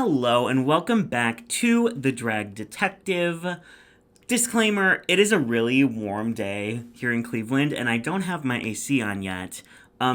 Hello and welcome back to The Drag Detective. Disclaimer, it is a really warm day here in Cleveland and I don't have my AC on yet.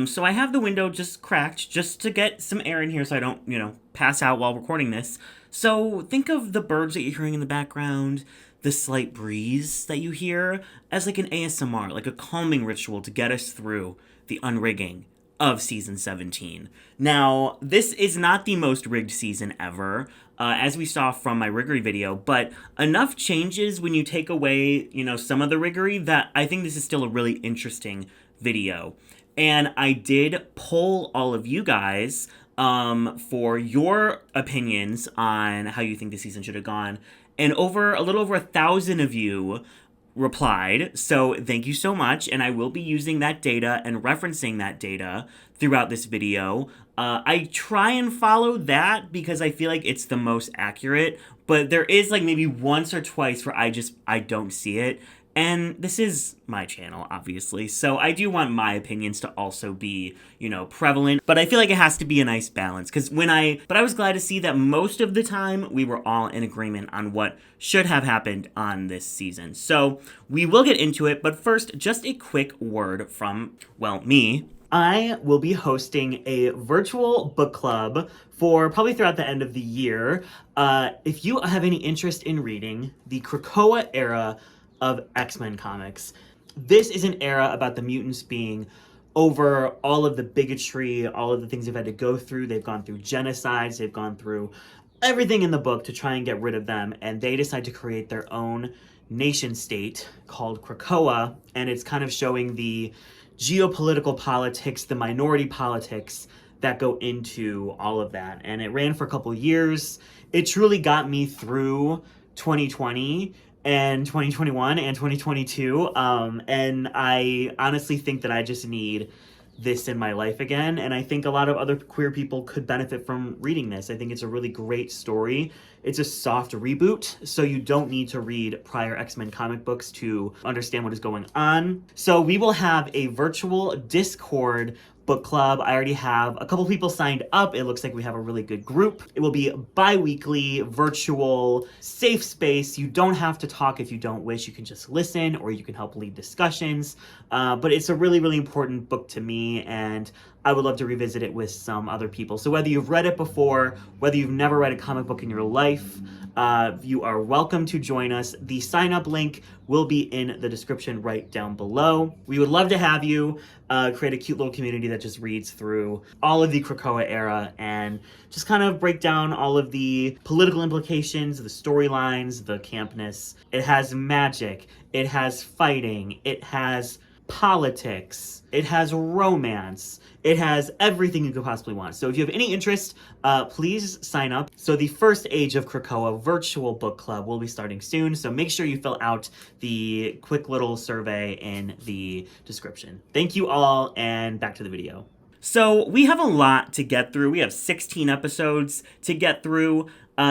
So I have the window just cracked just to get some air in here so I don't, pass out while recording this. So think of the birds that you're hearing in the background, the slight breeze that you hear as like an ASMR, like a calming ritual to get us through the unrigging of season 17. Now, this is not the most rigged season ever, as we saw from my Riggory video, but enough changes when you take away, some of the Riggory that I think this is still a really interesting video. And I did poll all of you guys for your opinions on how you think the season should have gone. And a little over 1,000 of you replied. So thank you so much. And I will be using that data and referencing that data throughout this video. I try and follow that because I feel like it's the most accurate, but there is like maybe once or twice where I don't see it. And this is my channel, obviously, so I do want my opinions to also be, prevalent, but I feel like it has to be a nice balance, but I was glad to see that most of the time we were all in agreement on what should have happened on this season. So we will get into it, but first, just a quick word from, me. I will be hosting a virtual book club for probably throughout the end of the year. If you have any interest in reading the Krakoa era of X-Men comics. This is an era about the mutants being over all of the bigotry, all of the things they've had to go through. They've gone through genocides, they've gone through everything in the book to try and get rid of them, and they decide to create their own nation state called Krakoa, and it's kind of showing the geopolitical politics, the minority politics that go into all of that. And it ran for a couple years. It truly got me through 2020 and 2021 and 2022. And I honestly think that I just need this in my life again. And I think a lot of other queer people could benefit from reading this. I think it's a really great story. It's a soft reboot, so you don't need to read prior X-Men comic books to understand what is going on. So we will have a virtual Discord book club. I already have a couple people signed up. It looks like we have a really good group. It will be bi-weekly, virtual, safe space. You don't have to talk if you don't wish. You can just listen or you can help lead discussions. But it's a really, really important book to me, and I would love to revisit it with some other people. So whether you've read it before, whether you've never read a comic book in your life, you are welcome to join us. The sign-up link will be in the description right down below. We would love to have you create a cute little community that just reads through all of the Krakoa era and just kind of break down all of the political implications, the storylines, the campness. It has magic, it has fighting, it has politics, it has romance, it has everything you could possibly want. So if you have any interest, please sign up. So the first Age of Krakoa virtual book club will be starting soon, so make sure you fill out the quick little survey in the description. Thank you all, and back to the video. So we have a lot to get through. We have 16 episodes to get through.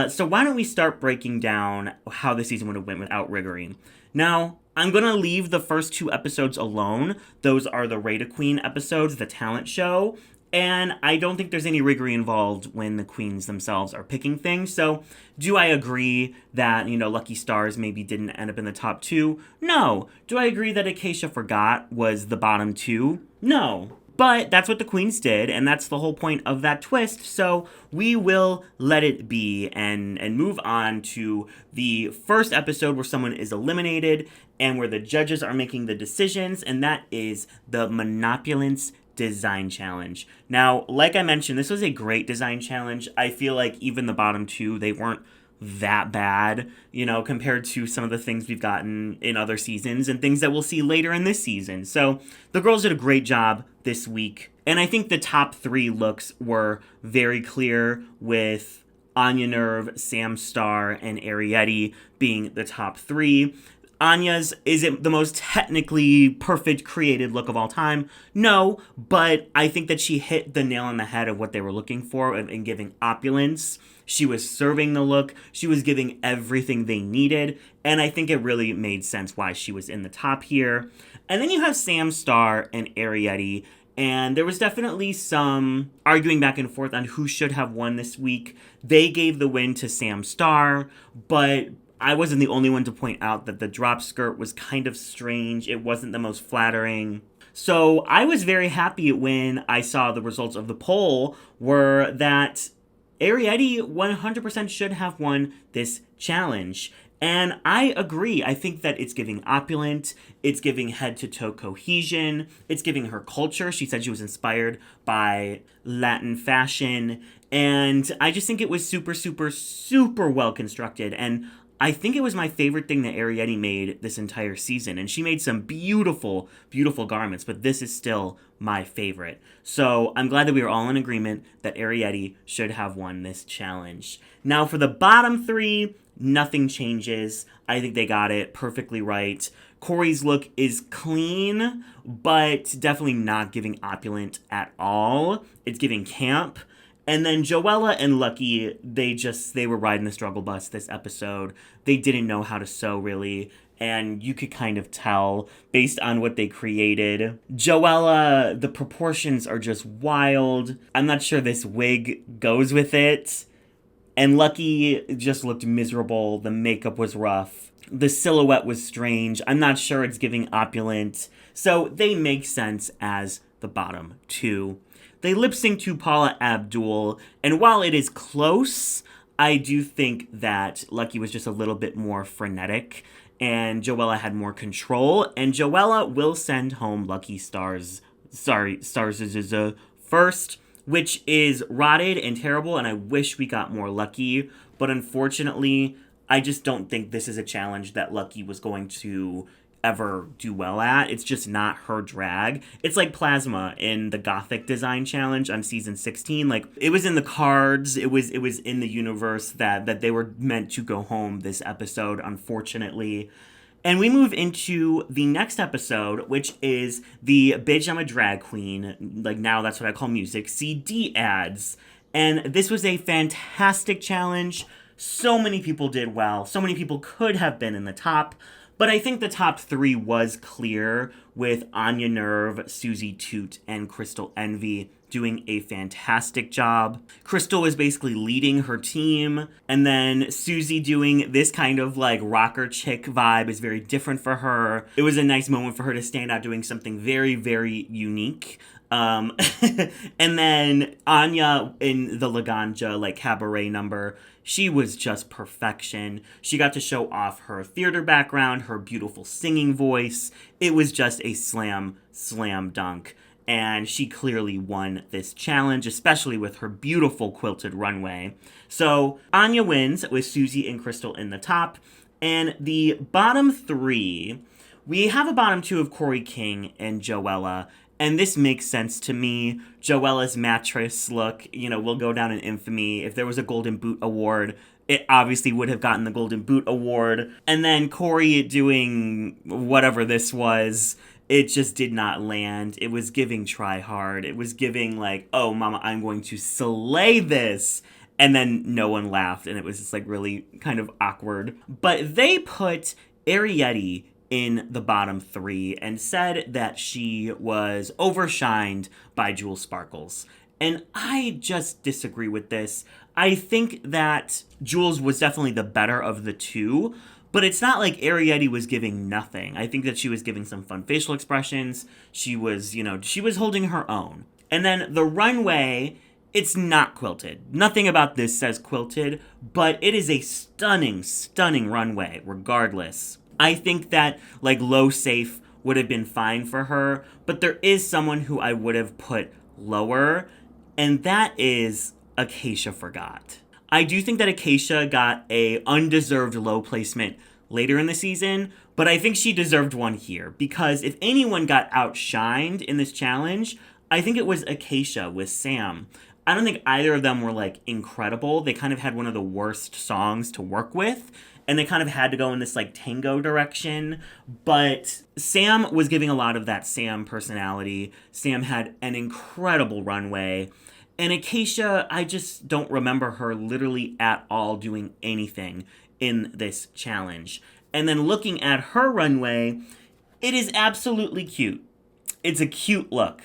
So why don't we start breaking down how the season would have went without Riggory. Now, I'm going to leave the first 2 episodes alone. Those are the Rita Queen episodes, the talent show. And I don't think there's any Riggory involved when the queens themselves are picking things. So do I agree that, Lucky Stars maybe didn't end up in the top 2? No. Do I agree that Acacia Forgot was the bottom 2? No. But that's what the queens did, and that's the whole point of that twist, so we will let it be and move on to the first episode where someone is eliminated and where the judges are making the decisions, and that is the Monopulence Design Challenge. Now, like I mentioned, this was a great design challenge. I feel like even the bottom 2, they weren't that bad, compared to some of the things we've gotten in other seasons and things that we'll see later in this season. So the girls did a great job this week. And I think the top 3 looks were very clear, with Anya Nerve, Sam Star, and Arietti being the top 3. Anya's isn't the most technically perfect created look of all time. No, but I think that she hit the nail on the head of what they were looking for in giving opulence. She was serving the look. She was giving everything they needed. And I think it really made sense why she was in the top here. And then you have Sam Star and Arietti. And there was definitely some arguing back and forth on who should have won this week. They gave the win to Sam Starr, but I wasn't the only one to point out that the drop skirt was kind of strange. It wasn't the most flattering. So I was very happy when I saw the results of the poll were that Arrietty 100% should have won this challenge. And I agree. I think that it's giving opulent, it's giving head-to-toe cohesion, it's giving her culture. She said she was inspired by Latin fashion, and I just think it was super, super, super well constructed. And I think it was my favorite thing that Arrietty made this entire season. And she made some beautiful, beautiful garments, but this is still my favorite. So I'm glad that we were all in agreement that Arrietty should have won this challenge. Now for the bottom three, nothing changes. I think they got it perfectly right. Corey's look is clean, but definitely not giving opulent at all. It's giving camp. And then Joella and Lucky, they were riding the struggle bus this episode. They didn't know how to sew, really. And you could kind of tell based on what they created. Joella, the proportions are just wild. I'm not sure this wig goes with it. And Lucky just looked miserable. The makeup was rough. The silhouette was strange. I'm not sure it's giving opulent. So they make sense as the bottom two. They lip sync to Paula Abdul, and while it is close, I do think that Lucky was just a little bit more frenetic, and Joella had more control, and Joella will send home Lucky Stars first, which is rotted and terrible, and I wish we got more Lucky, but unfortunately, I just don't think this is a challenge that Lucky was going to ever do well at. It's just not her drag. It's like Plasma in the Gothic Design Challenge on season 16. Like, it was in the cards, it was in the universe that they were meant to go home this episode, unfortunately. And we move into the next episode, which is the Bitch I'm a Drag Queen, like now that's what I call music, CD ads. And this was a fantastic challenge. So many people did well. So many people could have been in the top. But I think the top three was clear, with Anya Nerve, Susie Toot, and Crystal Envy doing a fantastic job. Crystal was basically leading her team, and then Susie doing this kind of like rocker chick vibe is very different for her. It was a nice moment for her to stand out doing something very, very unique. And then Anya in the Laganja like cabaret number, she was just perfection. She got to show off her theater background, her beautiful singing voice. It was just a slam dunk. And she clearly won this challenge, especially with her beautiful quilted runway. So Anya wins with Susie and Crystal in the top. And the bottom three, we have a bottom two of Corey King and Joella. And this makes sense to me. Joella's mattress look, will go down in infamy. If there was a Golden Boot Award, it obviously would have gotten the Golden Boot Award. And then Corey doing whatever this was, it just did not land. It was giving try hard. It was giving like, oh, mama, I'm going to slay this. And then no one laughed, and it was just like really kind of awkward. But they put Arrietty in the bottom three and said that she was overshined by Jewel Sparkles. And I just disagree with this. I think that Jules was definitely the better of the two, but it's not like Arrietty was giving nothing. I think that she was giving some fun facial expressions. She was holding her own. And then the runway, it's not quilted. Nothing about this says quilted, but it is a stunning, stunning runway regardless. I think that, like, low safe would have been fine for her, but there is someone who I would have put lower, and that is Acacia Forgot. I do think that Acacia got a undeserved low placement later in the season, but I think she deserved one here, because if anyone got outshined in this challenge, I think it was Acacia with Sam. I don't think either of them were, like, incredible. They kind of had one of the worst songs to work with, and they kind of had to go in this, like, tango direction. But Sam was giving a lot of that Sam personality. Sam had an incredible runway. And Acacia, I just don't remember her literally at all doing anything in this challenge. And then looking at her runway, it is absolutely cute. It's a cute look.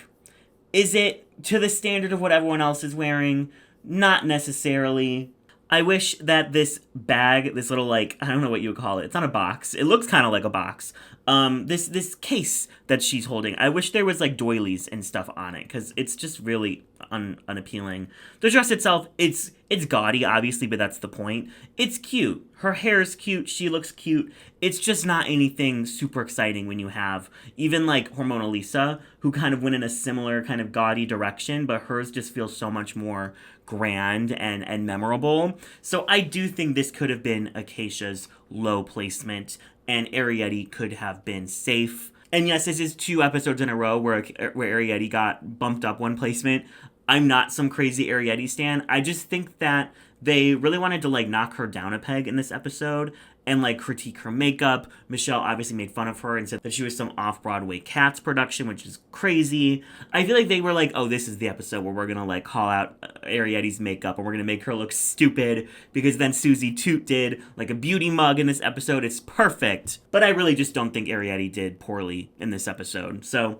Is it to the standard of what everyone else is wearing? Not necessarily. I wish that this bag, this little, like, I don't know what you would call it. It's not a box. It looks kind of like a box. This case that she's holding, I wish there was like doilies and stuff on it, because it's just really unappealing. The dress itself, it's gaudy, obviously, but that's the point. It's cute. Her hair's cute. She looks cute. It's just not anything super exciting when you have even like Hormona Lisa, who kind of went in a similar kind of gaudy direction, but hers just feels so much more grand and memorable. So I do think this could have been Acacia's low placement, and Arrietty could have been safe. And yes, this is 2 episodes in a row where Arrietty got bumped up 1 placement. I'm not some crazy Arrietty stan. I just think that they really wanted to like knock her down a peg in this episode and like critique her makeup. Michelle obviously made fun of her and said that she was some off-Broadway Cats production, which is crazy. I feel like they were like, oh, this is the episode where we're gonna like call out Arrietty's makeup and we're gonna make her look stupid, because then Susie Toot did like a beauty mug in this episode. It's perfect. But I really just don't think Arrietty did poorly in this episode. So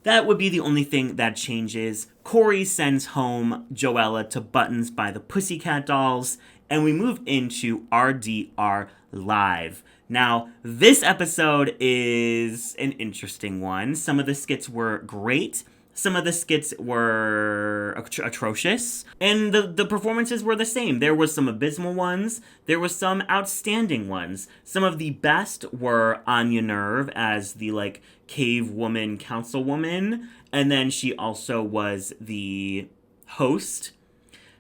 that would be the only thing that changes. Corey sends home Joella to Buttons by the Pussycat Dolls, and we move into RDR Live. Now, this episode is an interesting one. Some of the skits were great. Some of the skits were atrocious, and the performances were the same. There was some abysmal ones. There was some outstanding ones. Some of the best were Anya Nerve as the, like, cave woman councilwoman, and then she also was the host.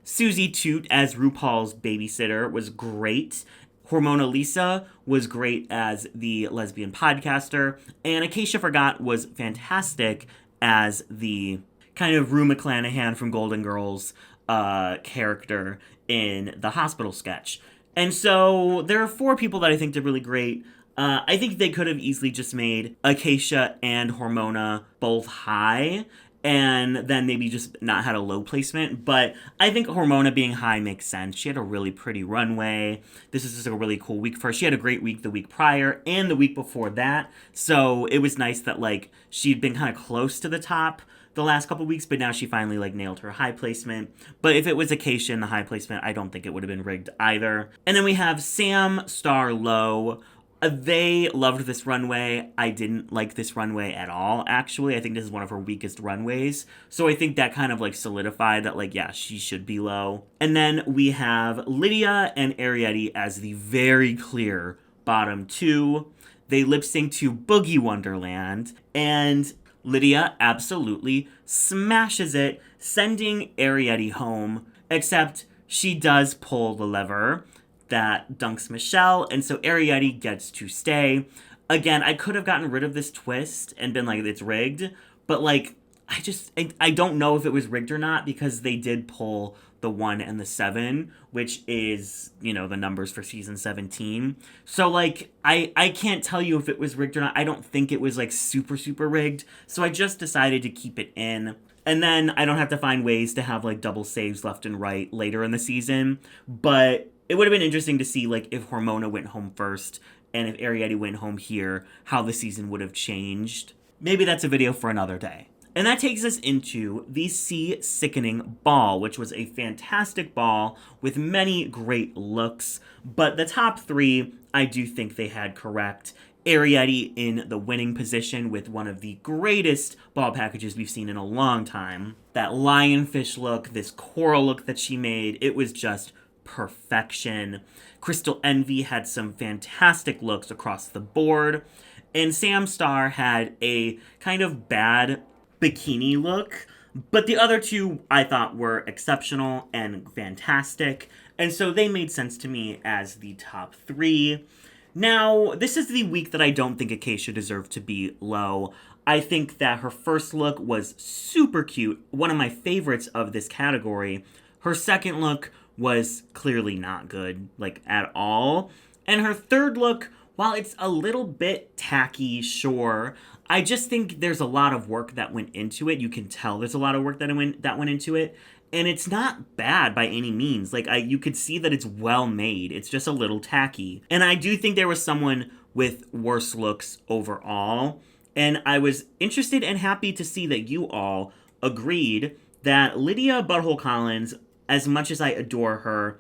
Susie Toot as RuPaul's babysitter was great. Hormona Lisa was great as the lesbian podcaster, and Acacia Forgot was fantastic as the kind of Rue McClanahan from Golden Girls character in the hospital sketch. And so there are 4 people that I think did really great. I think they could have easily just made Acacia and Hormona both high, and then maybe just not had a low placement. But I think Hormona being high makes sense. She had a really pretty runway. This is just a really cool week for her. She had a great week the week prior and the week before that. So it was nice that, like, she'd been kind of close to the top the last couple weeks, but now she finally, like, nailed her high placement. But if it was Acacia in the high placement, I don't think it would have been rigged either. And then we have Sam Star Low. They loved this runway. I didn't like this runway at all, actually. I think this is one of her weakest runways. So I think that kind of, like, solidified that, like, yeah, she should be low. And then we have Lydia and Arrietty as the very clear bottom 2. They lip sync to Boogie Wonderland, and Lydia absolutely smashes it, sending Arrietty home, except she does pull the lever that dunks Michelle, and so Arrietty gets to stay. Again, I could have gotten rid of this twist and been like, it's rigged, but, like, I don't know if it was rigged or not, because they did pull the 1 and the 7, which is, you know, the numbers for season 17. So, like, I can't tell you if it was rigged or not. I don't think it was, like, super, super rigged, so I just decided to keep it in. And then I don't have to find ways to have, like, double saves left and right later in the season, but it would have been interesting to see, like, if Hormona went home first and if Arrietty went home here, how the season would have changed. Maybe that's a video for another day. And that takes us into the Sea Sickening Ball, which was a fantastic ball with many great looks. But the top 3, I do think they had correct. Arrietty in the winning position with one of the greatest ball packages we've seen in a long time. That lionfish look, this coral look that she made, it was just perfection. Crystal Envy had some fantastic looks across the board, and Sam Star had a kind of bad bikini look, but the other 2 I thought were exceptional and fantastic, and so they made sense to me as the top 3. Now, this is the week that I don't think Acacia deserved to be low. I think that her first look was super cute, one of my favorites of this category. Her second look was clearly not good, like, at all. And her third look, while it's a little bit tacky, sure, I just think there's a lot of work that went into it. You can tell there's a lot of work that went into it. And it's not bad by any means. Like, you could see that it's well made. It's just a little tacky. And I do think there was someone with worse looks overall. And I was interested and happy to see that you all agreed that Lydia Butthole Collins, as much as I adore her,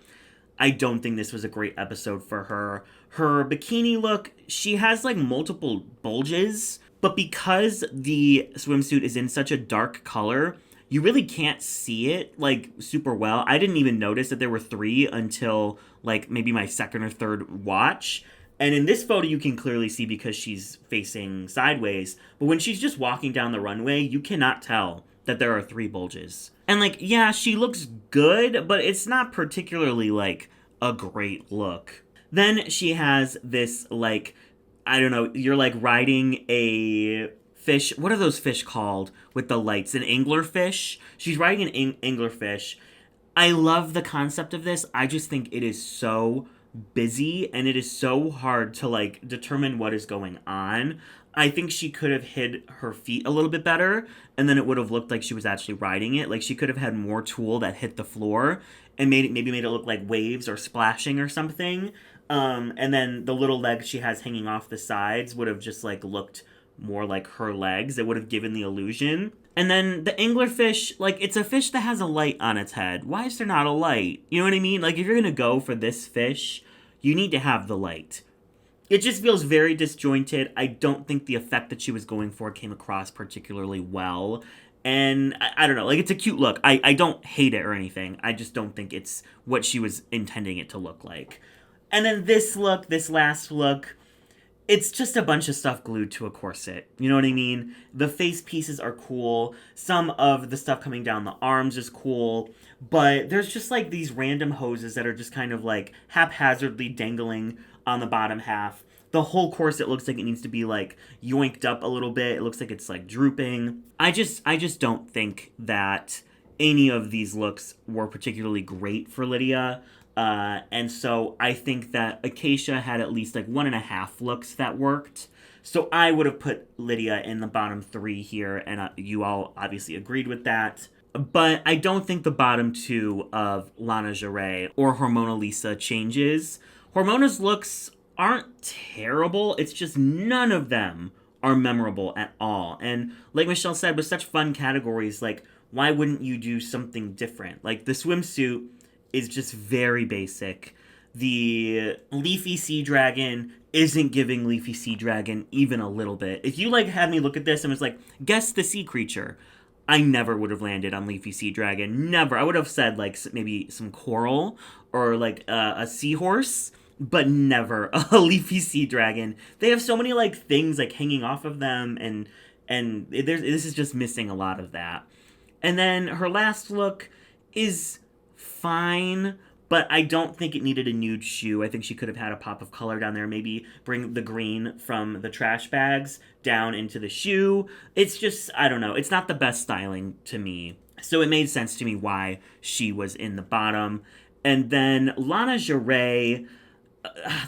I don't think this was a great episode for her. Her bikini look, she has like multiple bulges, but because the swimsuit is in such a dark color, you really can't see it like super well. I didn't even notice that there were three until like maybe my second or third watch. And in this photo, you can clearly see because she's facing sideways. But when she's just walking down the runway, you cannot tell that there are three bulges. And like, yeah, she looks good, but it's not particularly like a great look. Then she has this like, I don't know, you're like riding a fish. What are those fish called with the lights? An anglerfish. She's riding an anglerfish. I love the concept of this. I just think it is so busy and it is so hard to like determine what is going on. I think she could have hid her feet a little bit better and then it would have looked like she was actually riding it. Like she could have had more tulle that hit the floor and maybe made it look like waves or splashing or something. And then the little legs she has hanging off the sides would have just like looked more like her legs. It would have given the illusion. And then the anglerfish, like, it's a fish that has a light on its head. Why is there not a light? You know what I mean? Like, if you're gonna go for this fish, you need to have the light. It just feels very disjointed. I don't think the effect that she was going for came across particularly well. And I don't know, like, it's a cute look. I don't hate it or anything. I just don't think it's what she was intending it to look like. And then this look, this last look, it's just a bunch of stuff glued to a corset. You know what I mean? The face pieces are cool. Some of the stuff coming down the arms is cool. But there's just like these random hoses that are just kind of like haphazardly dangling on the bottom half. The whole corset looks like it needs to be like yoinked up a little bit. It looks like it's like drooping. I just don't think that any of these looks were particularly great for Lydia. And so I think that Acacia had at least like 1.5 looks that worked. So I would have put Lydia in the bottom 3 here, and you all obviously agreed with that. But I don't think the bottom 2 of Lana Jarret or Hormona Lisa changes. Hormona's looks aren't terrible, it's just none of them are memorable at all. And like Michelle said, with such fun categories, like, why wouldn't you do something different? Like, the swimsuit is just very basic. The Leafy Sea Dragon isn't giving Leafy Sea Dragon even a little bit. If you like had me look at this and was like, guess the sea creature, I never would have landed on Leafy Sea Dragon. Never. I would have said like maybe some coral or like a seahorse, but never a Leafy Sea Dragon. They have so many like things like hanging off of them, and this is just missing a lot of that. And then her last look is fine, but I don't think it needed a nude shoe. I think she could have had a pop of color down there, maybe bring the green from the trash bags down into the shoe. It's just, I don't know, it's not the best styling to me. So it made sense to me why she was in the bottom. And then Lana Jarret,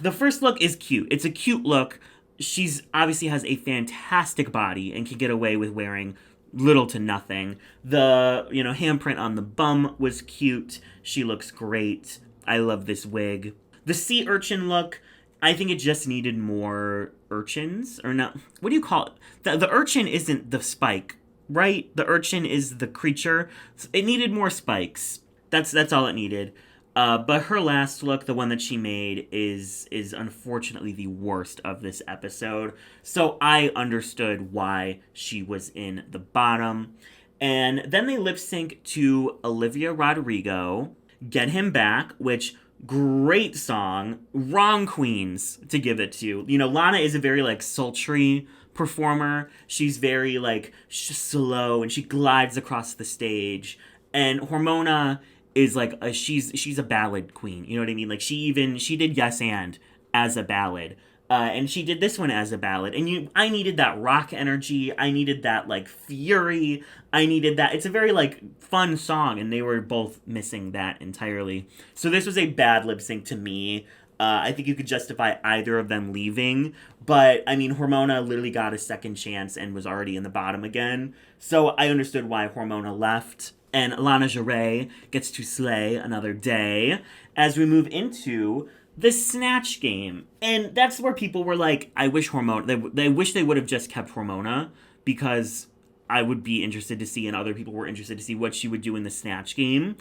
the first look is cute. It's a cute look. She's obviously has a fantastic body and can get away with wearing little to nothing. The, handprint on the bum was cute. She looks great. I love this wig. The sea urchin look, I think it just needed more urchins. Or not, what do you call it? The urchin isn't the spike, right? The urchin is the creature. It needed more spikes. That's all it needed. But her last look, the one that she made, is unfortunately the worst of this episode. So I understood why she was in the bottom. And then they lip sync to Olivia Rodrigo, Get Him Back, which, great song. Wrong queens to give it to. Lana is a very, like, sultry performer. She's very, like, slow, and she glides across the stage. And Hormona is like she's a ballad queen, you know what I mean? Like she did Yes and as a ballad, and she did this one as a ballad. And I needed that rock energy, I needed that like fury, I needed that. It's a very like fun song, and they were both missing that entirely. So this was a bad lip sync to me. I think you could justify either of them leaving, but I mean Hormona literally got a second chance and was already in the bottom again. So I understood why Hormona left. And Lana Jarret gets to slay another day as we move into the Snatch Game. And that's where people were like, I wish Hormona, they wish they would have just kept Hormona, because I would be interested to see, and other people were interested to see what she would do in the Snatch Game.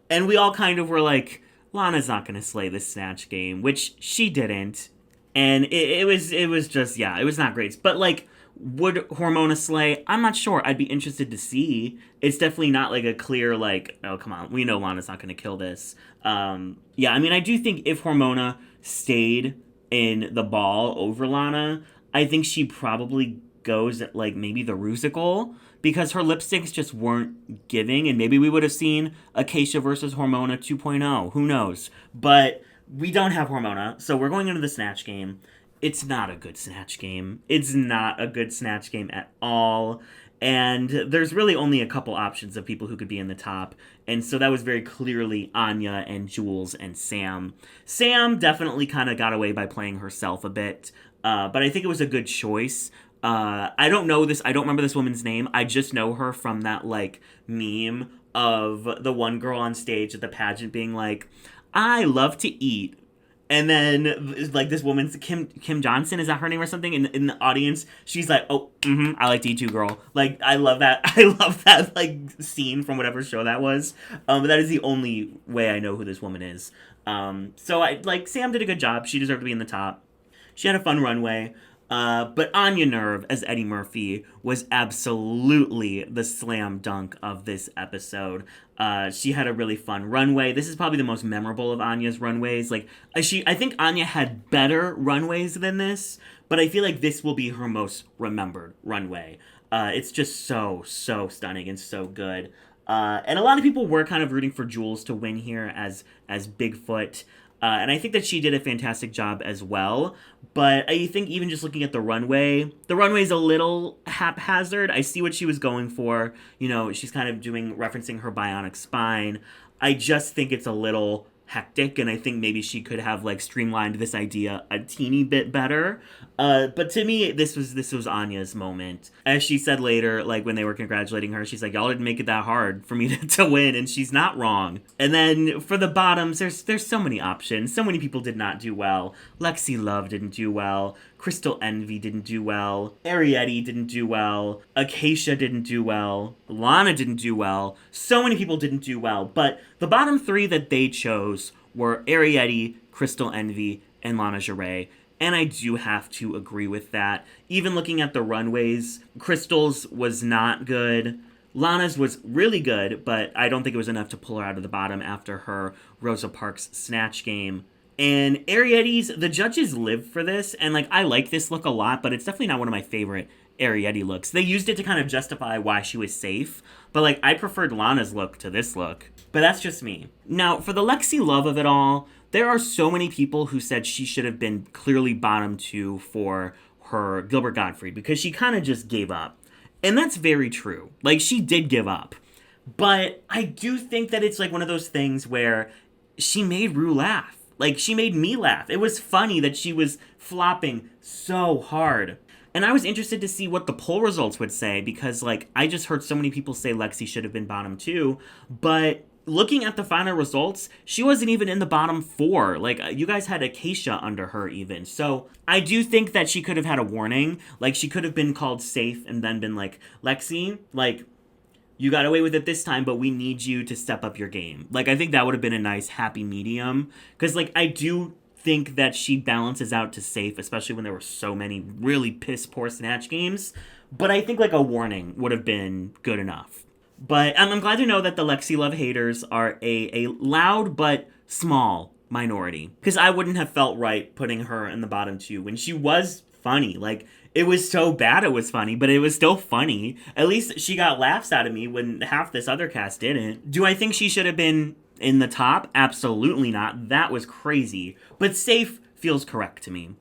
And we all kind of were like, Lana's not going to slay this Snatch Game, which she didn't. And it was just, yeah, it was not great. But, like, would Hormona slay? I'm not sure. I'd be interested to see. It's definitely not, like, a clear, like, oh, come on, we know Lana's not going to kill this. Yeah, I mean, I do think if Hormona stayed in the ball over Lana, I think she probably goes at, like, maybe the Rusical, because her lipsticks just weren't giving, and maybe we would have seen Acacia versus Hormona 2.0. Who knows? But we don't have Hormona, so we're going into the Snatch Game. It's not a good Snatch Game. It's not a good Snatch Game at all. And there's really only a couple options of people who could be in the top. And so that was very clearly Anya and Jules and Sam. Sam definitely kind of got away by playing herself a bit. But I think it was a good choice. I don't remember this woman's name. I just know her from that, like, meme of the one girl on stage at the pageant being like, I love to eat. And then, like, this woman's Kim Johnson, is that her name or something? In the audience, she's like, oh, I like to eat too, girl. Like, I love that. I love that, like, scene from whatever show that was. But that is the only way I know who this woman is. Sam did a good job. She deserved to be in the top. She had a fun runway. But Anya Nerve as Eddie Murphy was absolutely the slam dunk of this episode. She had a really fun runway. This is probably the most memorable of Anya's runways. Like, I think Anya had better runways than this, but I feel like this will be her most remembered runway. It's just so stunning and so good. And a lot of people were kind of rooting for Jules to win here as Bigfoot. And I think that she did a fantastic job as well. But I think even just looking at the runway's a little haphazard. I see what she was going for. You know, she's kind of referencing her bionic spine. I just think it's a little hectic, and I think maybe she could have, like, streamlined this idea a teeny bit better. But to me, this was Anya's moment. As she said later, like, when they were congratulating her, she's like, y'all didn't make it that hard for me to win, and she's not wrong. And then for the bottoms, there's so many options. So many people did not do well. Lexi Love didn't do well. Crystal Envy didn't do well. Arietti didn't do well. Acacia didn't do well. Lana didn't do well. So many people didn't do well. But the bottom three that they chose were Arietti, Crystal Envy, and Lana Jarret. And I do have to agree with that. Even looking at the runways, Crystal's was not good. Lana's was really good, but I don't think it was enough to pull her out of the bottom after her Rosa Parks Snatch Game. And Arietti's, the judges lived for this, and, like, I like this look a lot, but it's definitely not one of my favorite Arietti looks. They used it to kind of justify why she was safe, but, like, I preferred Lana's look to this look. But that's just me. Now, for the Lexi Love of it all, there are so many people who said she should have been clearly bottom two for her Gilbert Gottfried, because she kind of just gave up. And that's very true. Like, she did give up. But I do think that it's, like, one of those things where she made Rue laugh. Like, she made me laugh. It was funny that she was flopping so hard. And I was interested to see what the poll results would say, because, like, I just heard so many people say Lexi should have been bottom two. But looking at the final results, she wasn't even in the bottom four. Like, you guys had Acacia under her even. So I do think that she could have had a warning. Like, she could have been called safe and then been like, Lexi, like, you got away with it this time, but we need you to step up your game. Like, I think that would have been a nice happy medium. Because, like, I do think that she balances out to safe, especially when there were so many really piss-poor Snatch games. But I think, like, a warning would have been good enough. But I'm glad to know that the Lexi Love haters are a loud but small minority. Because I wouldn't have felt right putting her in the bottom two when she was funny. Like, it was so bad it was funny, but it was still funny. At least she got laughs out of me when half this other cast didn't. Do I think she should have been in the top? Absolutely not. That was crazy. But safe feels correct to me.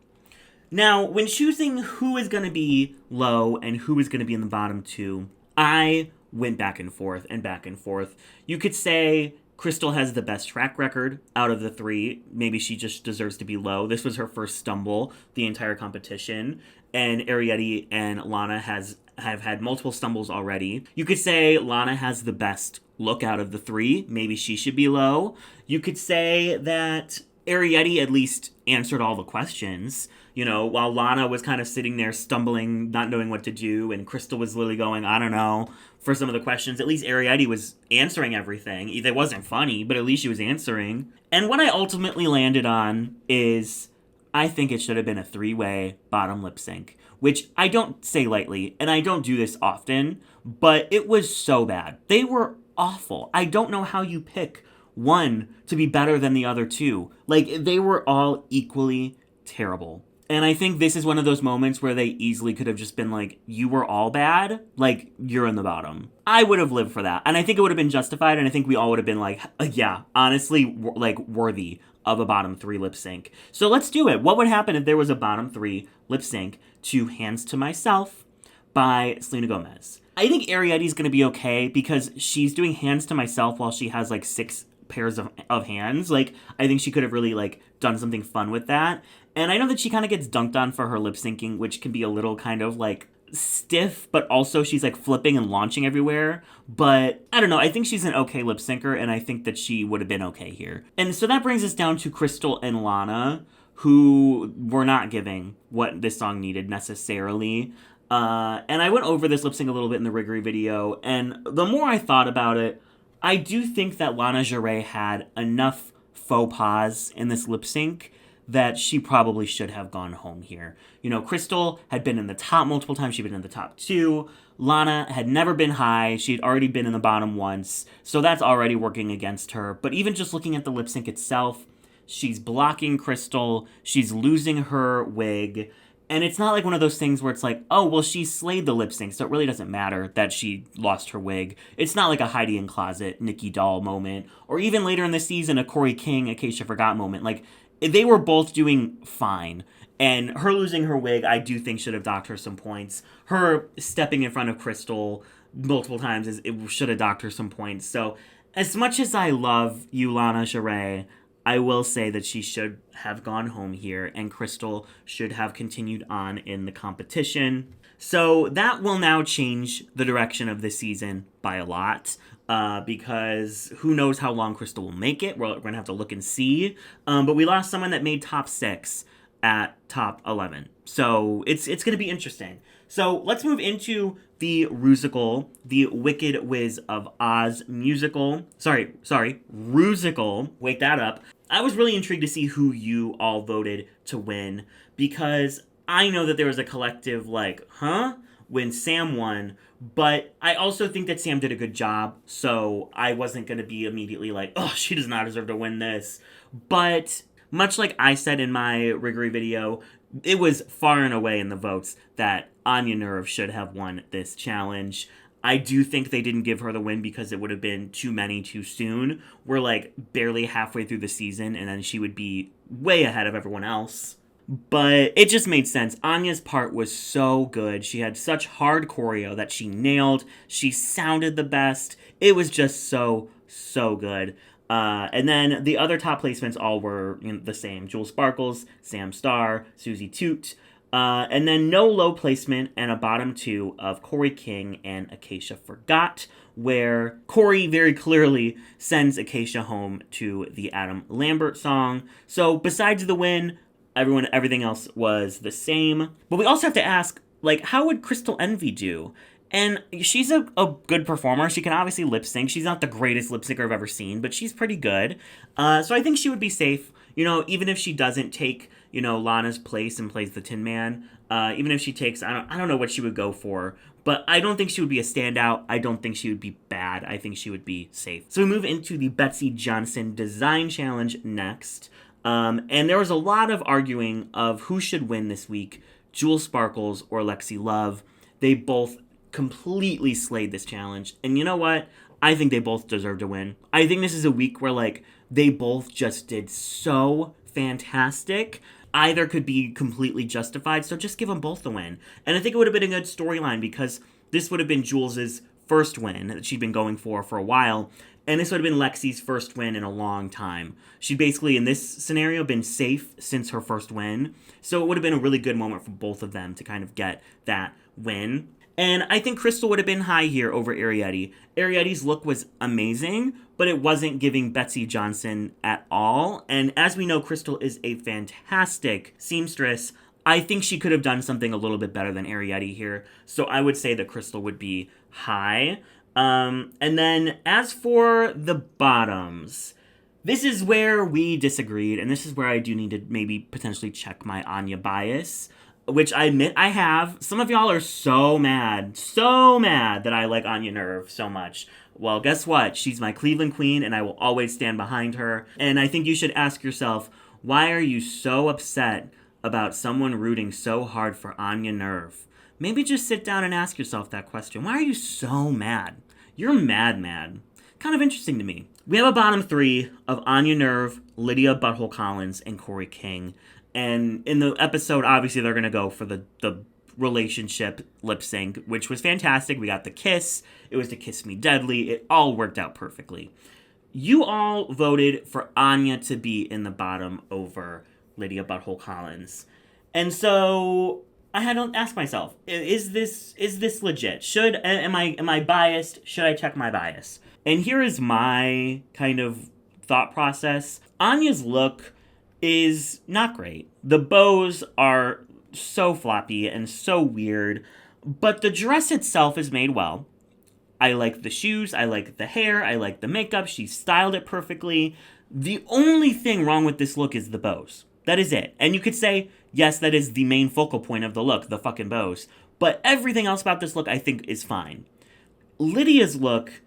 Now, when choosing who is going to be low and who is going to be in the bottom two, I went back and forth and back and forth. You could say Crystal has the best track record out of the three. Maybe she just deserves to be low. This was her first stumble the entire competition. And Arietti and Lana have had multiple stumbles already. You could say Lana has the best look out of the three. Maybe she should be low. You could say that Arietti at least answered all the questions, while Lana was kind of sitting there stumbling, not knowing what to do, and Crystal was literally going, I don't know, for some of the questions. At least Arietti was answering everything. It wasn't funny, but at least she was answering. And what I ultimately landed on is I think it should have been a 3-way bottom lip sync, which I don't say lightly, and I don't do this often, but it was so bad. They were awful. I don't know how you pick one to be better than the other two. Like, they were all equally terrible. And I think this is one of those moments where they easily could have just been like, you were all bad, like, you're in the bottom. I would have lived for that. And I think it would have been justified, and I think we all would have been like, yeah, honestly, like, worthy of a bottom 3 lip sync. So let's do it. What would happen if there was a bottom 3 lip sync to Hands to Myself by Selena Gomez? I think Arietti's going to be okay because she's doing Hands to Myself while she has like 6 pairs of hands. Like, I think she could have really like done something fun with that. And I know that she kind of gets dunked on for her lip syncing, which can be a little kind of like stiff, but also she's like flipping and launching everywhere. But I don't know. I think she's an okay lip syncer, and I think that she would have been okay here. And so that brings us down to Crystal and Lana, who were not giving what this song needed necessarily. And I went over this lip sync a little bit in the Riggory video, and the more I thought about it, I do think that Lana Jarre had enough faux pas in this lip sync that she probably should have gone home here. Crystal had been in the top multiple times. She'd been in the top 2. Lana had never been high. She had already been in the bottom once. So that's already working against her. But even just looking at the lip sync itself, she's blocking Crystal. She's losing her wig. And it's not like one of those things where it's like, oh, well, she slayed the lip sync, so it really doesn't matter that she lost her wig. It's not like a Heidi in Closet, Nikki Doll moment, or even later in the season, a Corey King, Acacia Forgot moment. Like, they were both doing fine. And her losing her wig, I do think should have docked her some points. Her stepping in front of Crystal multiple times, it should have docked her some points. So, as much as I love you, Lana Jarre, I will say that she should have gone home here, and Crystal should have continued on in the competition. So that will now change the direction of this season by a lot, because who knows how long Crystal will make it. We're going to have to look and see. But we lost someone that made top 6 at top 11. So it's going to be interesting. So let's move into the Rusical, the Wicked Wiz of Oz musical. Sorry, Rusical. Wake that up. I was really intrigued to see who you all voted to win, because I know that there was a collective like, when Sam won, but I also think that Sam did a good job, so I wasn't going to be immediately like, oh, she does not deserve to win this. But much like I said in my Riggory video, it was far and away in the votes that Anya Nerve should have won this challenge. I do think they didn't give her the win because it would have been too many too soon. We're like barely halfway through the season, and then she would be way ahead of everyone else. But it just made sense. Anya's part was so good. She had such hard choreo that she nailed. She sounded the best. It was just so good. And then the other top placements all were the same. Jewel Sparkles, Sam Starr, Susie Toot. And then no low placement and a bottom 2 of Corey King and Acacia Forgot, where Corey very clearly sends Acacia home to the Adam Lambert song. So besides the win, everything else was the same. But we also have to ask, like, how would Crystal Envy do? And she's a good performer. She can obviously lip sync. She's not the greatest lip syncer I've ever seen, but she's pretty good. So I think she would be safe. Even if she doesn't take, Lana's place and plays the Tin Man. Even if she takes, I don't know what she would go for. But I don't think she would be a standout. I don't think she would be bad. I think she would be safe. So we move into the Betsy Johnson Design Challenge next. And there was a lot of arguing of who should win this week, Jewel Sparkles or Lexi Love. They both completely slayed this challenge. And you know what? I think they both deserve to win. I think this is a week where, like, they both just did so fantastic. Either could be completely justified, so just give them both the win. And I think it would have been a good storyline because this would have been Jules's first win that she'd been going for a while. And this would have been Lexi's first win in a long time. She'd basically, in this scenario, been safe since her first win. So it would have been a really good moment for both of them to kind of get that win. And I think Crystal would have been high here over Arietti. Arietti's look was amazing, but it wasn't giving Betsy Johnson at all. And as we know, Crystal is a fantastic seamstress. I think she could have done something a little bit better than Arietti here. So I would say that Crystal would be high. And then as for the bottoms, this is where we disagreed, and this is where I do need to maybe potentially check my Anya bias, which I admit I have. Some of y'all are so mad that I like Anya Nerve so much. Well, guess what? She's my Cleveland queen, and I will always stand behind her. And I think you should ask yourself, why are you so upset about someone rooting so hard for Anya Nerve? Maybe just sit down and ask yourself that question. Why are you so mad? You're mad. Kind of interesting to me. We have a bottom three of Anya Nerve, Lydia Butthole Collins, and Corey King. And in the episode, obviously, they're going to go for the relationship lip sync, which was fantastic. We got the kiss. It was the Kiss Me Deadly. It all worked out perfectly. You all voted for Anya to be in the bottom over Lydia Butthole Collins. And so I had to ask myself, is this legit? Am I biased? Should I check my bias? And here is my kind of thought process. Anya's look is not great. The bows are so floppy and so weird, but the dress itself is made well. I like the shoes, I like the hair, I like the makeup, she styled it perfectly. The only thing wrong with this look is the bows. That is it. And you could say, yes, that is the main focal point of the look, the fucking bows. But everything else about this look I think is fine. Lydia's look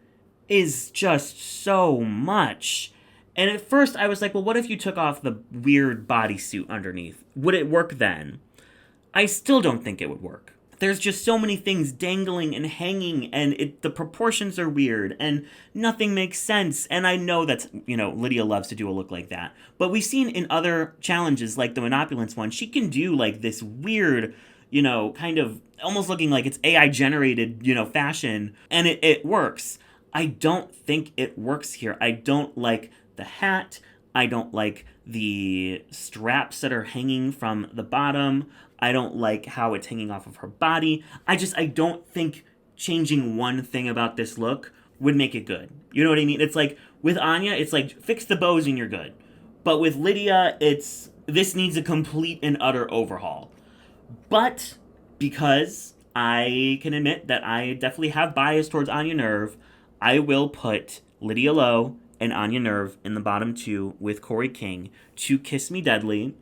is just so much. And at first I was like, well, what if you took off the weird bodysuit underneath? Would it work then? I still don't think it would work. There's just so many things dangling and hanging, and the proportions are weird, and nothing makes sense. And I know that's, Lydia loves to do a look like that. But we've seen in other challenges, like the Monopulence one, she can do like this weird, kind of almost looking like it's AI generated, fashion, and it works. I don't think it works here. I don't like the hat. I don't like the straps that are hanging from the bottom. I don't like how it's hanging off of her body. I don't think changing one thing about this look would make it good. You know what I mean? It's like, with Anya, it's like, fix the bows and you're good. But with Lydia, this needs a complete and utter overhaul. But because I can admit that I definitely have bias towards Anya Nerve, I will put Lydia Lowe and Anya Nerve in the bottom two with Corey King to Kiss Me Deadly.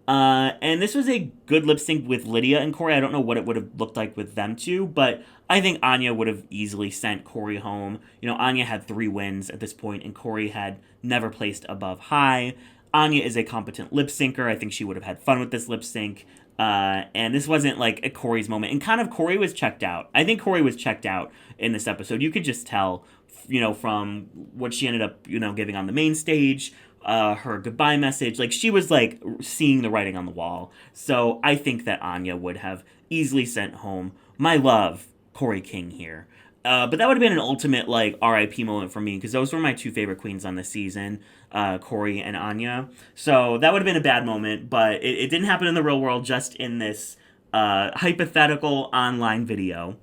And this was a good lip sync with Lydia and Corey. I don't know what it would have looked like with them two, but I think Anya would have easily sent Corey home. Anya had 3 wins at this point, and Corey had never placed above high. Anya is a competent lip syncer. I think she would have had fun with this lip sync. And this wasn't like a Corey's moment. And kind of Corey was checked out. I think Corey was checked out in this episode. You could just tell, from what she ended up, giving on the main stage, her goodbye message. Like, she was like seeing the writing on the wall. So I think that Anya would have easily sent home my love, Corey King here. But that would have been an ultimate, like, RIP moment for me, because those were my 2 favorite queens on this season, Corey and Anya. So that would have been a bad moment, but it didn't happen in the real world, just in this hypothetical online video.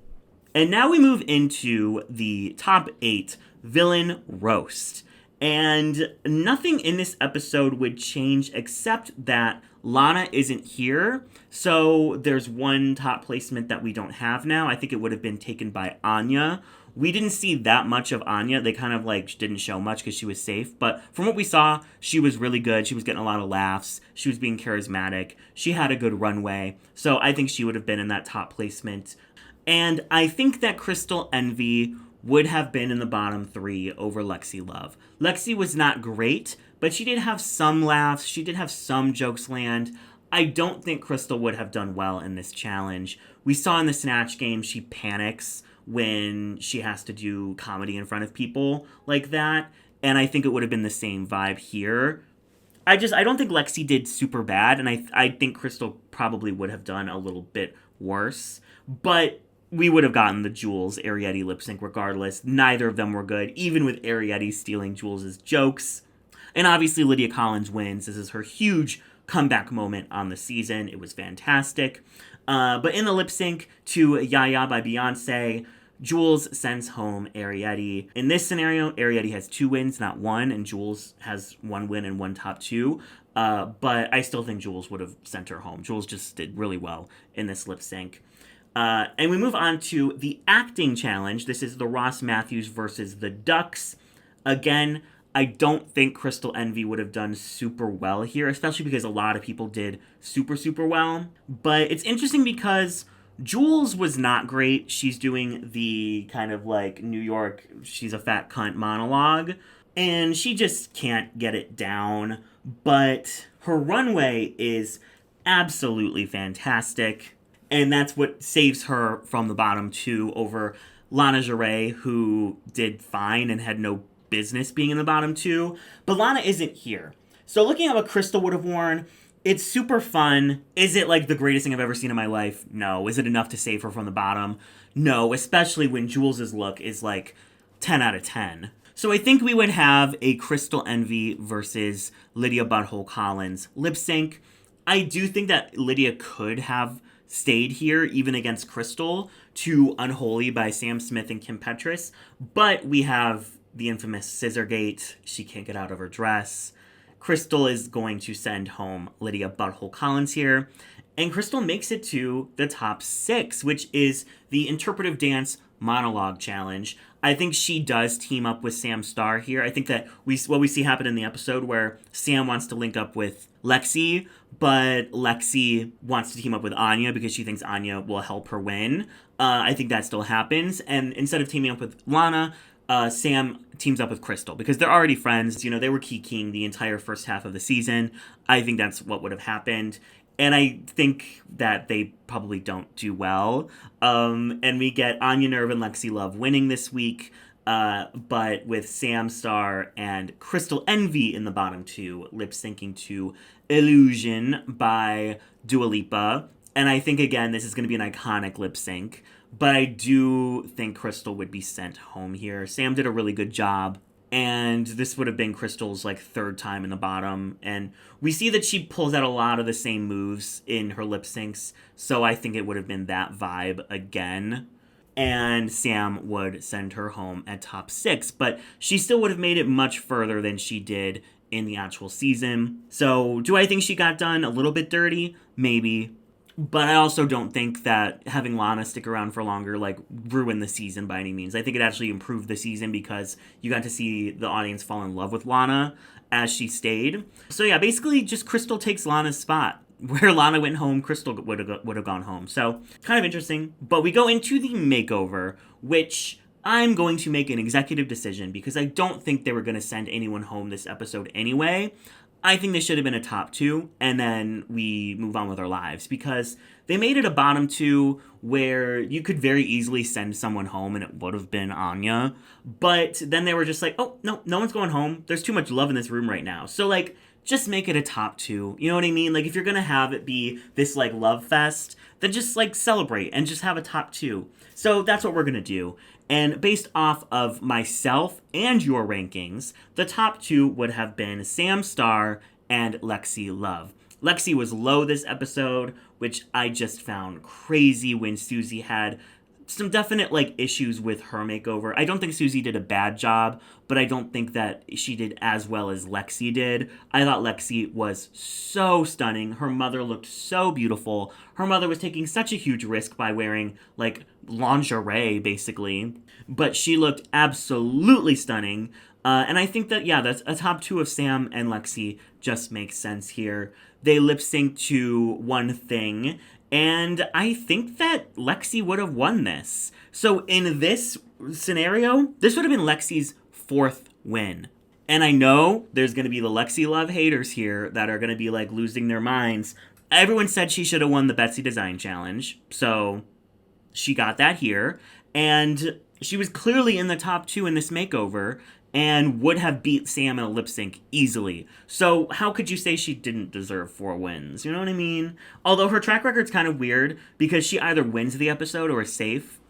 And now we move into the top 8 villain roast. And nothing in this episode would change except that Lana isn't here. So there's one top placement that we don't have now. I think it would have been taken by Anya. We didn't see that much of Anya. They kind of like didn't show much because she was safe. But from what we saw, she was really good. She was getting a lot of laughs. She was being charismatic. She had a good runway. So I think she would have been in that top placement. And I think that Crystal Envy would have been in the bottom 3 over Lexi Love. Lexi was not great, but she did have some laughs. She did have some jokes land. I don't think Crystal would have done well in this challenge. We saw in the Snatch game she panics when she has to do comedy in front of people like that, and I think it would have been the same vibe here. I don't think Lexi did super bad, and I think Crystal probably would have done a little bit worse, but we would have gotten the Jules Arietti lip sync regardless. Neither of them were good, even with Arietti stealing Jules' jokes. And obviously Lydia Collins wins. This is her huge comeback moment on the season. It was fantastic. But in the lip sync to Yaya by Beyonce, Jules sends home Arietti. In this scenario, Arietti has 2 wins, not 1, and Jules has 1 win and 1 top 2. But I still think Jules would have sent her home. Jules just did really well in this lip sync. And we move on to the acting challenge. This is the Ross Matthews versus the Ducks. Again, I don't think Crystal Envy would have done super well here, especially because a lot of people did super, super well. But it's interesting because Jules was not great. She's doing the kind of like New York, she's a fat cunt monologue, and she just can't get it down. But her runway is absolutely fantastic. And that's what saves her from the bottom 2 over Lana Jarre, who did fine and had no business being in the bottom 2. But Lana isn't here. So looking at what Crystal would have worn, it's super fun. Is it like the greatest thing I've ever seen in my life? No. Is it enough to save her from the bottom? No, especially when Jules' look is like 10 out of 10. So I think we would have a Crystal Envy versus Lydia Butthole Collins lip sync. I do think that Lydia could have stayed here, even against Crystal, to Unholy by Sam Smith and Kim Petras. But we have the infamous Scissorgate. She can't get out of her dress. Crystal is going to send home Lydia Butthole Collins here. And Crystal makes it to the top 6, which is the Interpretive Dance Monologue Challenge. I think she does team up with Sam Starr here. I think that what we see happen in the episode where Sam wants to link up with Lexi, but Lexi wants to team up with Anya because she thinks Anya will help her win. I think that still happens. And instead of teaming up with Lana, Sam teams up with Crystal because they're already friends. You know, they were kikiing the entire first half of the season. I think that's what would have happened. And I think that they probably don't do well. And we get Anya Nerve and Lexi Love winning this week, but with Sam Starr and Crystal Envy in the bottom 2, lip syncing to Illusion by Dua Lipa. And I think, again, this is going to be an iconic lip sync. But I do think Crystal would be sent home here. Sam did a really good job. And this would have been Crystal's like 3rd time in the bottom. And we see that she pulls out a lot of the same moves in her lip syncs. So I think it would have been that vibe again. And Sam would send her home at top 6. But she still would have made it much further than she did in the actual season. So do I think she got done a little bit dirty? Maybe. But I also don't think that having Lana stick around for longer, like, ruined the season by any means. I think it actually improved the season because you got to see the audience fall in love with Lana as she stayed. So yeah, basically just Crystal takes Lana's spot. Where Lana went home, Crystal would have gone home. So kind of interesting. But we go into the makeover, which I'm going to make an executive decision because I don't think they were going to send anyone home this episode anyway. I think they should have been a top 2, and then we move on with our lives, because they made it a bottom 2 where you could very easily send someone home, and it would have been Anya, but then they were just like, oh, no one's going home, there's too much love in this room right now, so, like, just make it a top 2, you know what I mean? Like, if you're gonna have it be this, like, love fest, then just, like, celebrate, and just have a top 2, so that's what we're gonna do. And based off of myself and your rankings, the top 2 would have been Sam Starr and Lexi Love. Lexi was low this episode, which I just found crazy when Susie had some definite, like, issues with her makeover. I don't think Susie did a bad job, but I don't think that she did as well as Lexi did. I thought Lexi was so stunning. Her mother looked so beautiful. Her mother was taking such a huge risk by wearing, like, lingerie, basically. But she looked absolutely stunning. And I think that, yeah, that's a top 2 of Sam and Lexi just makes sense here. They lip sync to One Thing, and I think that Lexi would have won this. So in this scenario, this would have been Lexi's 4th win. And I know there's going to be the Lexi Love haters here that are going to be, like, losing their minds. Everyone said she should have won the Betsy Design Challenge, so she got that here. And she was clearly in the top 2 in this makeover and would have beat Sam in a lip sync easily. So how could you say she didn't deserve 4 wins? You know what I mean? Although her track record's kind of weird because she either wins the episode or is safe,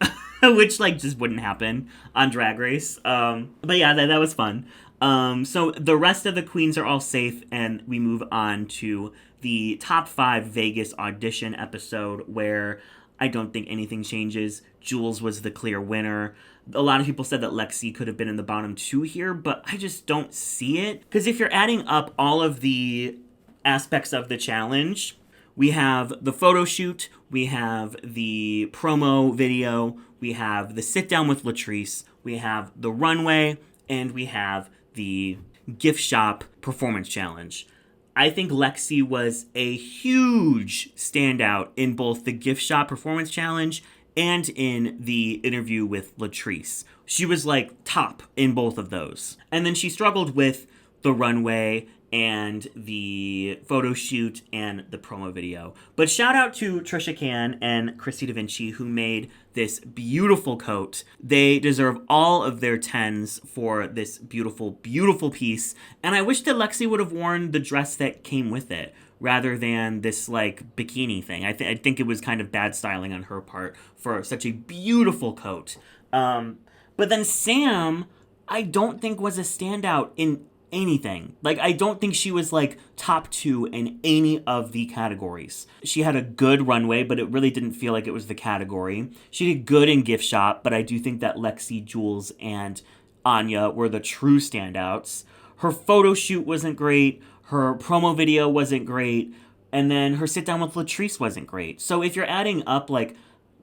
which, like, just wouldn't happen on Drag Race. But yeah, that was fun. So the rest of the queens are all safe, and we move on to the top 5 Vegas audition episode, where I don't think anything changes. Jules was the clear winner. A lot of people said that Lexi could have been in the bottom 2 here, but I just don't see it. Because if you're adding up all of the aspects of the challenge, we have the photo shoot, we have the promo video, we have the sit down with Latrice, we have the runway, and we have the gift shop performance challenge. I think Lexi was a huge standout in both the gift shop performance challenge and in the interview with Latrice. She was like top in both of those. And then she struggled with the runway and the photo shoot and the promo video. But shout out to Trisha Cann and Christy Da Vinci, who made this beautiful coat. They deserve all of their 10s for this beautiful, beautiful piece. And I wish that Lexi would have worn the dress that came with it, rather than this like bikini thing. I think it was kind of bad styling on her part for such a beautiful coat. But then Sam, I don't think was a standout in anything. Like, I don't think she was like top 2 in any of the categories. She had a good runway, but it really didn't feel like it was the category. She did good in gift shop, but I do think that Lexi, Jules, and Anya were the true standouts. Her photo shoot wasn't great. Her promo video wasn't great. And then her sit down with Latrice wasn't great. So if you're adding up like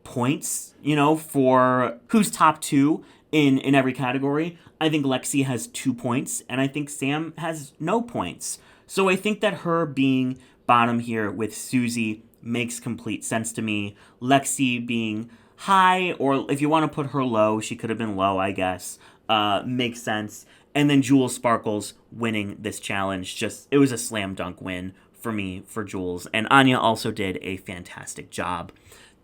points, for who's top 2 in every category, I think Lexi has 2 points, and I think Sam has no points. So I think that her being bottom here with Susie makes complete sense to me. Lexi being high, or if you want to put her low, she could have been low, I guess, makes sense. And then Jules Sparkles winning this challenge, it was a slam dunk win for me, for Jules. And Anya also did a fantastic job.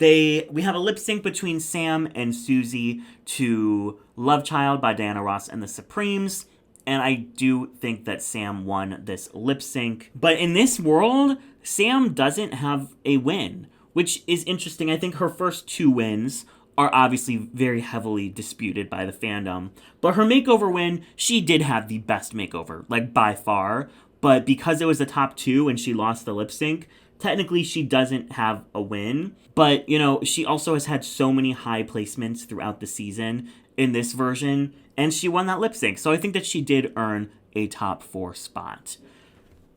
We have a lip sync between Sam and Susie to Love Child by Diana Ross and the Supremes. And I do think that Sam won this lip sync. But in this world, Sam doesn't have a win, which is interesting. I think her first 2 wins are obviously very heavily disputed by the fandom. But her makeover win, she did have the best makeover, like by far. But because it was the top 2 and she lost the lip sync, technically she doesn't have a win. But, she also has had so many high placements throughout the season in this version, and she won that lip sync. So I think that she did earn a top 4 spot.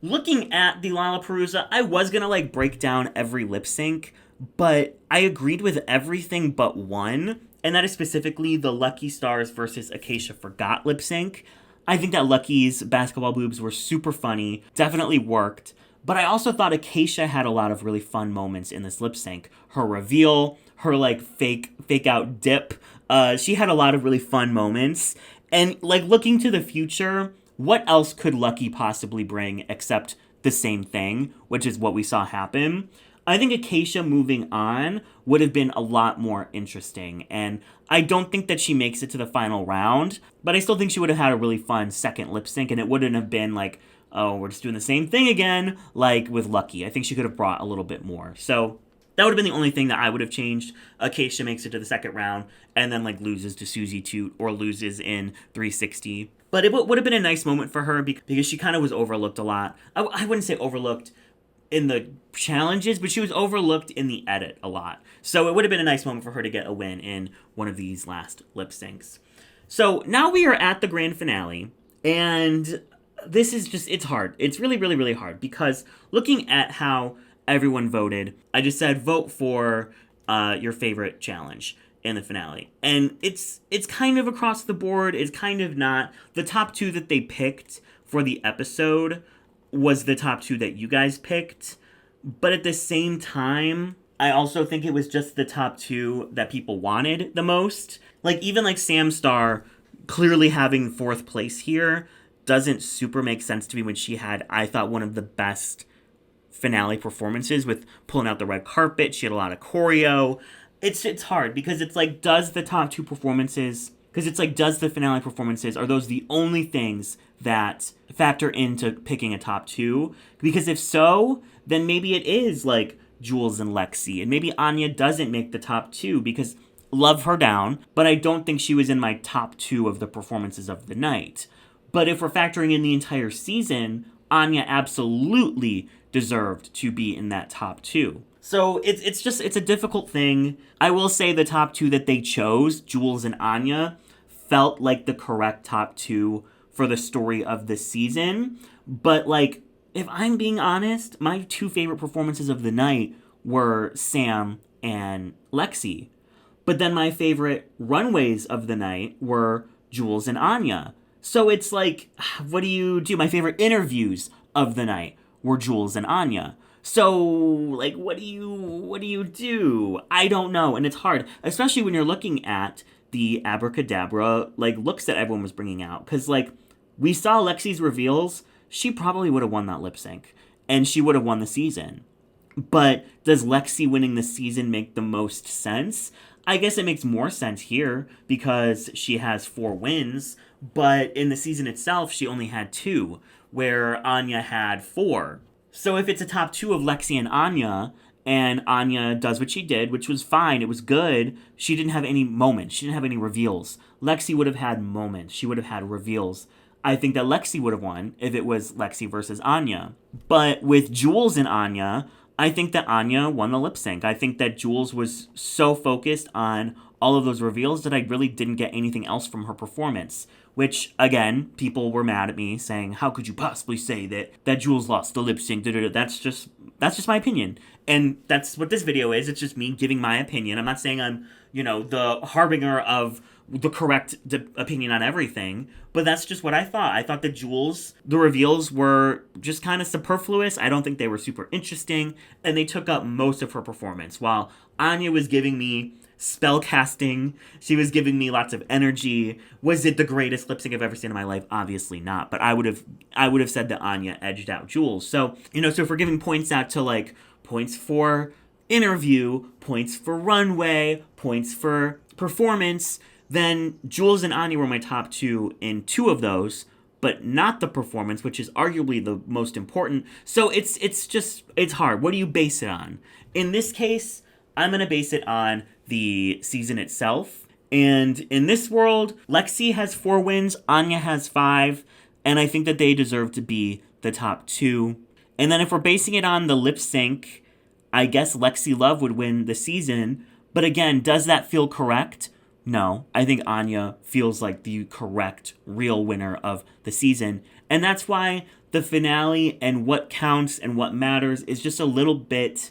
Looking at the Lollapalooza, I was going to break down every lip sync, but I agreed with everything but one, and that is specifically the Lucky Stars versus Acacia Forgot lip sync. I think that Lucky's basketball boobs were super funny, definitely worked. But I also thought Acacia had a lot of really fun moments in this lip sync. Her reveal, her fake out dip. She had a lot of really fun moments. And looking to the future, what else could Lucky possibly bring except the same thing, which is what we saw happen? I think Acacia moving on would have been a lot more interesting. And I don't think that she makes it to the final round, but I still think she would have had a really fun second lip sync, and it wouldn't have been oh, we're just doing the same thing again, like with Lucky. I think she could have brought a little bit more. So that would have been the only thing that I would have changed. Acacia makes it to the second round and then loses to Susie Toot or loses in 360. But it would have been a nice moment for her because she kind of was overlooked a lot. I wouldn't say overlooked in the challenges, but she was overlooked in the edit a lot. So it would have been a nice moment for her to get a win in one of these last lip syncs. So now we are at the grand finale, and this is it's hard. It's really, really, really hard because looking at how everyone voted, I just said vote for your favorite challenge in the finale. And it's kind of across the board. It's kind of not. The top 2 that they picked for the episode was the top 2 that you guys picked. But at the same time, I also think it was just the top 2 that people wanted the most. Even Sam Star clearly having 4th place here doesn't super make sense to me when she had, I thought, one of the best finale performances with pulling out the red carpet. She had a lot of choreo. It's hard because it's does the top 2 performances, because it's does the finale performances, are those the only things that factor into picking a top 2? Because if so, then maybe it is Jules and Lexi, and maybe Anya doesn't make the top 2 because love her down, but I don't think she was in my top 2 of the performances of the night. But if we're factoring in the entire season, Anya absolutely deserved to be in that top 2. So it's a difficult thing. I will say the top 2 that they chose, Jules and Anya, felt like the correct top 2 for the story of the season. But like, if I'm being honest, my 2 favorite performances of the night were Sam and Lexi. But then my favorite runways of the night were Jules and Anya. So it's like, what do you do? My favorite interviews of the night were Jules and Anya. So, like, what do you do? I don't know, and it's hard, especially when you're looking at the abracadabra, like, looks that everyone was bringing out. Because, like, we saw Lexi's reveals, she probably would have won that lip sync, and she would have won the season. But does Lexi winning the season make the most sense? I guess it makes more sense here because she has 4 wins, but in the season itself, she only had 2, where Anya had 4. So if it's a top 2 of Lexi and Anya does what she did, which was fine, it was good, she didn't have any moments, she didn't have any reveals. Lexi would have had moments, she would have had reveals. I think that Lexi would have won if it was Lexi versus Anya. But with Jules and Anya, I think that Anya won the lip sync. I think that Jules was so focused on all of those reveals that I really didn't get anything else from her performance. Which, again, people were mad at me saying, how could you possibly say that Jules lost the lip sync? That's just my opinion. And that's what this video is. It's just me giving my opinion. I'm not saying I'm, the harbinger of the correct opinion on everything, but that's just what I thought. I thought that Jules, the reveals were just kind of superfluous. I don't think they were super interesting, and they took up most of her performance, while Anya was giving me spell casting. She was giving me lots of energy. Was it the greatest lip sync I've ever seen in my life? Obviously not, but I would have said that Anya edged out Jules. So, so if we're giving points out to, like, points for interview, points for runway, points for performance, then Jules and Anya were my top 2 in 2 of those, but not the performance, which is arguably the most important. So it's hard. What do you base it on? In this case, I'm going to base it on the season itself. And in this world, Lexi has 4 wins, Anya has 5, and I think that they deserve to be the top 2. And then if we're basing it on the lip sync, I guess Lexi Love would win the season. But again, does that feel correct? No. I think Anya feels like the correct, real winner of the season. And that's why the finale and what counts and what matters is just a little bit,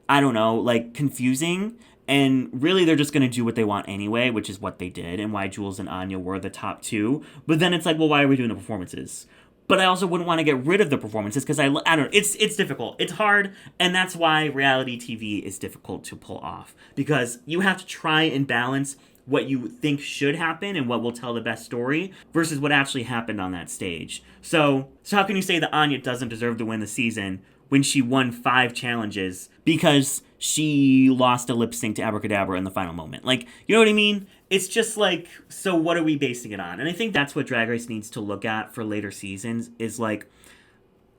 I don't know, like, confusing. And really, they're just going to do what they want anyway, which is what they did, and why Jules and Anya were the top 2. But then it's like, well, why are we doing the performances? But I also wouldn't want to get rid of the performances because I don't know. It's difficult. It's hard, and that's why reality TV is difficult to pull off. Because you have to try and balance what you think should happen and what will tell the best story versus what actually happened on that stage. So how can you say that Anya doesn't deserve to win the season when she won 5 challenges because she lost a lip sync to Abracadabra in the final moment? Like, you know what I mean? It's just like, so what are we basing it on? And I think that's what Drag Race needs to look at for later seasons is like,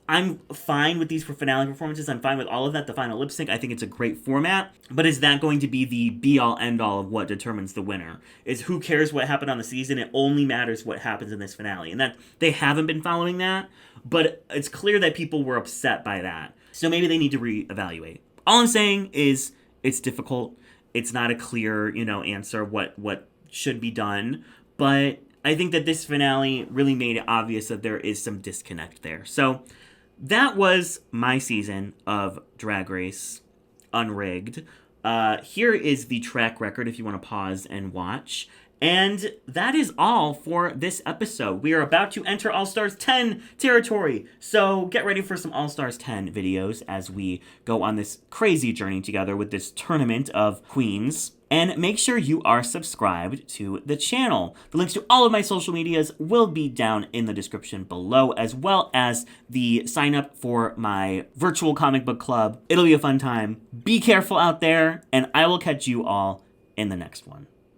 I'm fine with these for finale performances. I'm fine with all of that. The final lip sync, I think it's a great format. But is that going to be the be-all, end-all of what determines the winner? Is who cares what happened on the season? It only matters what happens in this finale. And that they haven't been following that. But it's clear that people were upset by that. So maybe they need to reevaluate. All I'm saying is it's difficult. It's not a clear, answer what should be done. But I think that this finale really made it obvious that there is some disconnect there. So that was my season of Drag Race Unrigged. Here is the track record if you want to pause and watch. And that is all for this episode. We are about to enter All-Stars 10 territory. So get ready for some All-Stars 10 videos as we go on this crazy journey together with this tournament of queens. And make sure you are subscribed to the channel. The links to all of my social medias will be down in the description below, as well as the sign up for my virtual comic book club. It'll be a fun time. Be careful out there, and I will catch you all in the next one.